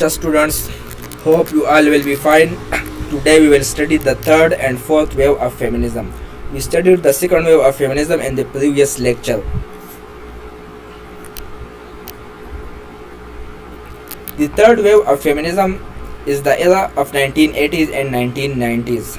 lecture students. Hope you all will be fine. Today we will study the third and fourth wave of feminism. We studied the second wave of feminism in the previous lecture. The third wave of feminism is the era of 1980s and 1990s.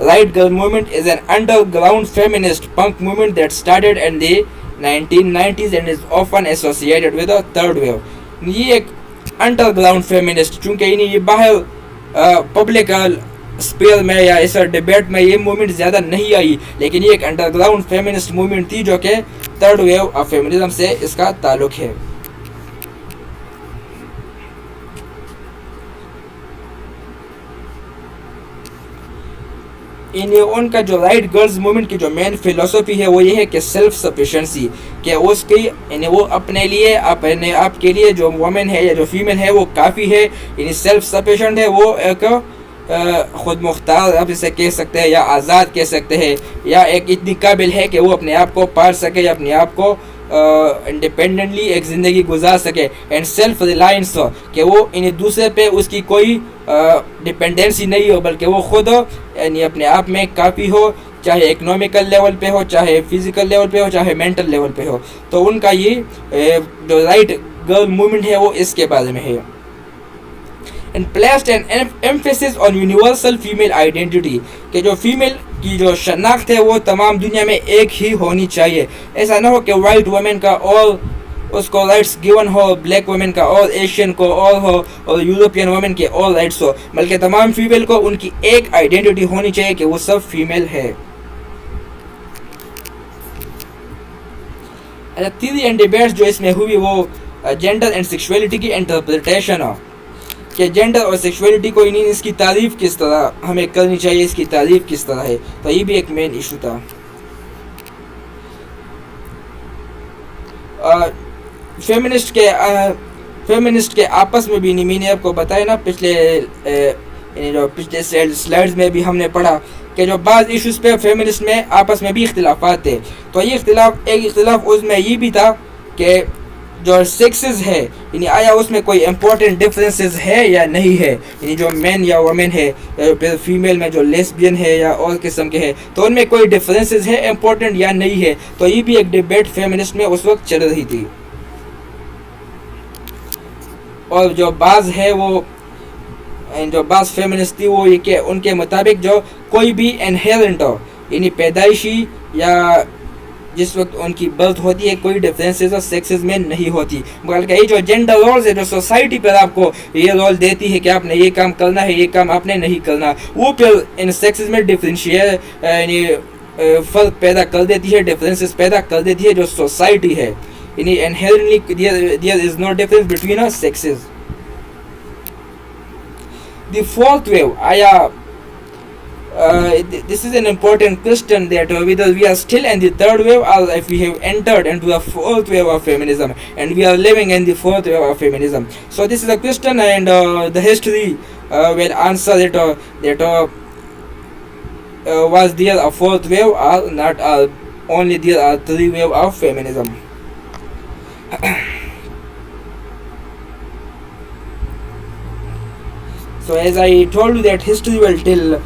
Right Girl Movement is an underground feminist punk movement that started in the 1990s and is often associated with a third wave. یہ ایک under ground feminist چونکہ یہ باہر public spare میں یا اس debate میں یہ movement زیادہ نہیں آئی, لیکن یہ ایک انڈر گراؤنڈ فیمنسٹ موومنٹ تھی جو کہ تھرڈ ویو آف فیمنزم سے اس کا تعلق ہے. ان کا جو رائٹ گرلز موومنٹ کی جو مین فلسفی ہے وہ یہ ہے کہ سیلف سفیشنسی, کہ اس کی یعنی وہ اپنے لیے اپنے آپ کے لیے جو وومن ہے یا جو فیمل ہے وہ کافی ہے, یعنی سیلف سفیشینٹ ہے, وہ ایک خود مختار آپ اسے کہہ سکتے ہیں یا آزاد کہہ سکتے ہیں, یا ایک اتنی قابل ہے کہ وہ اپنے آپ کو پال سکے یا اپنے آپ کو انڈیپینڈنٹلی ایک زندگی گزار سکے. اینڈ سیلف ریلائنس, کہ وہ یعنی دوسرے پہ اس کی کوئی ڈپینڈنسی نہیں ہو بلکہ وہ خود یعنی اپنے آپ میں کافی ہو, چاہے اکنامیکل لیول پہ ہو, چاہے فزیکل لیول پہ ہو, چاہے مینٹل لیول پہ ہو. تو ان کا یہ جو رائٹ گرل موومنٹ ہے وہ اس کے بارے میں ہے. And placed an emphasis on universal female identity, کہ جو فیمیل کی جو شناخت ہے وہ تمام دنیا میں ایک ہی ہونی چاہیے. ایسا نہ ہو کہ وائٹ وومن کا اور اس کو رائٹس گیون ہو, بلیک وومن کا اور ایشین کو اور ہو, اور یورپین وومن کے اور رائٹس ہو, بلکہ تمام فیمیل کو ان کی ایک آئیڈینٹی ہونی چاہیے کہ وہ سب فیمیل ہے. تھیوری اینڈ ڈیبیٹس جو اس میں ہوئی وہ جینڈر اینڈ سیکشولیٹی کی انٹرپریٹیشن ہو, کہ جینڈر اور سیکشولیٹی کو اس کی تعریف کس طرح ہمیں کرنی چاہیے, اس کی تعریف کس طرح ہے. تو یہ بھی ایک مین ایشو تھا. فیمنسٹ کے آپس میں بھی میں نے آپ کو بتایا نا پچھلے سلائڈز میں بھی ہم نے پڑھا کہ جو بعض ایشوز پہ فیمنسٹ میں آپس میں بھی اختلافات تھے. تو یہ اختلاف اس میں یہ بھی تھا کہ جو سیکسز ہے یعنی آیا اس میں کوئی امپورٹنٹ ڈفرینسز ہے یا نہیں ہے, یعنی جو مین یا وومن ہے, پھر فیمیل میں جو لیسبین ہے یا اور قسم کے ہے, تو ان میں کوئی ڈفرینسز ہے امپورٹنٹ یا نہیں ہے. تو یہ بھی ایک ڈیبیٹ فیمنسٹ میں اس وقت چل رہی تھی. اور جو بعض ہے وہ جو بعض فیمنسٹ تھی وہ یہ کہ ان کے مطابق جو کوئی بھی انہیرنٹ ہو یعنی پیدائشی یا جس وقت ان کی برتھ ہوتی ہے کوئی ڈفرینسز اور سیکسز میں نہیں ہوتی, بلکہ یہ جو جینڈر رولز ہے جو سوسائٹی پر آپ کو یہ رول دیتی ہے کہ آپ نے یہ کام کرنا ہے, یہ کام آپ نے نہیں کرنا, وہ پھر ان سیکسز میں ڈفرینشیٹ یعنی فرق پیدا کر دیتی ہے, ڈفرینسز پیدا کر دیتی ہے جو سوسائٹی ہے. یعنی inherently there is no difference between sexes. The fourth wave, this is an important question that whether we are still in the third wave or if we have entered into the fourth wave of feminism and we are living in the fourth wave of feminism. So this is a question and the history will answer it that was there a fourth wave or not, only there are three waves of feminism. So as I told you that history will tell,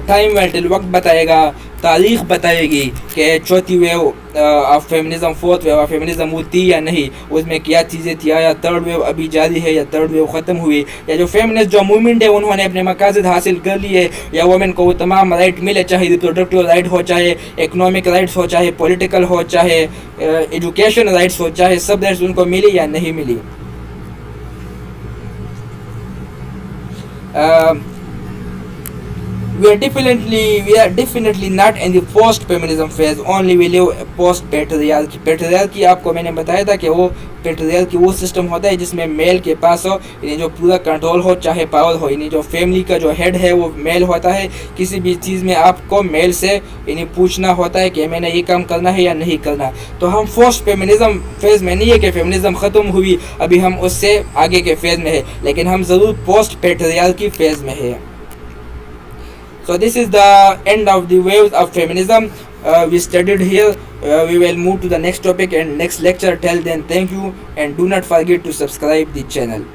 time will tell, وقت بتائے گا, تاریخ بتائے گی کہ چوتھی wave of feminism, fourth wave of feminism وہ تھی یا نہیں, اس میں کیا چیزیں تھی, یا تھرڈ ویو ابھی جاری ہے یا تھرڈ ویو ختم ہوئی, یا جو فیمنسٹ جو موومنٹ ہے انہوں نے اپنے مقاصد حاصل کر لیے, یا وومن کو وہ تمام رائٹ ملے, چاہے ریپروڈکٹیو رائٹ ہو, چاہے اکنامک رائٹس ہو, چاہے پولیٹیکل ہو, چاہے ایجوکیشن رائٹس ہو, چاہے سب رائٹس ان کو ملی یا نہیں ملی. We are definitely not in the post feminism phase, only we live post patriarchy. patriarchy آپ کو میں نے بتایا تھا کہ وہ patriarchy وہ سسٹم ہوتا ہے جس میں میل کے پاس ہو یعنی جو پورا کنٹرول ہو, چاہے پاور ہو, یعنی جو فیملی کا جو ہیڈ ہے وہ میل ہوتا ہے. کسی بھی چیز میں آپ کو میل سے یعنی پوچھنا ہوتا ہے کہ میں نے یہ کام کرنا ہے یا نہیں کرنا. تو ہم پوسٹ فیمنزم فیز میں نہیں ہے کہ فیمنزم ختم ہوئی, ابھی ہم اس سے آگے کے فیز میں ہے, لیکن ہم ضرور پوسٹ پیٹریارکی فیز میں ہے. So this is the end of the waves of feminism we studied here. We will move to the next topic and next lecture. Till then, thank you and do not forget to subscribe the channel.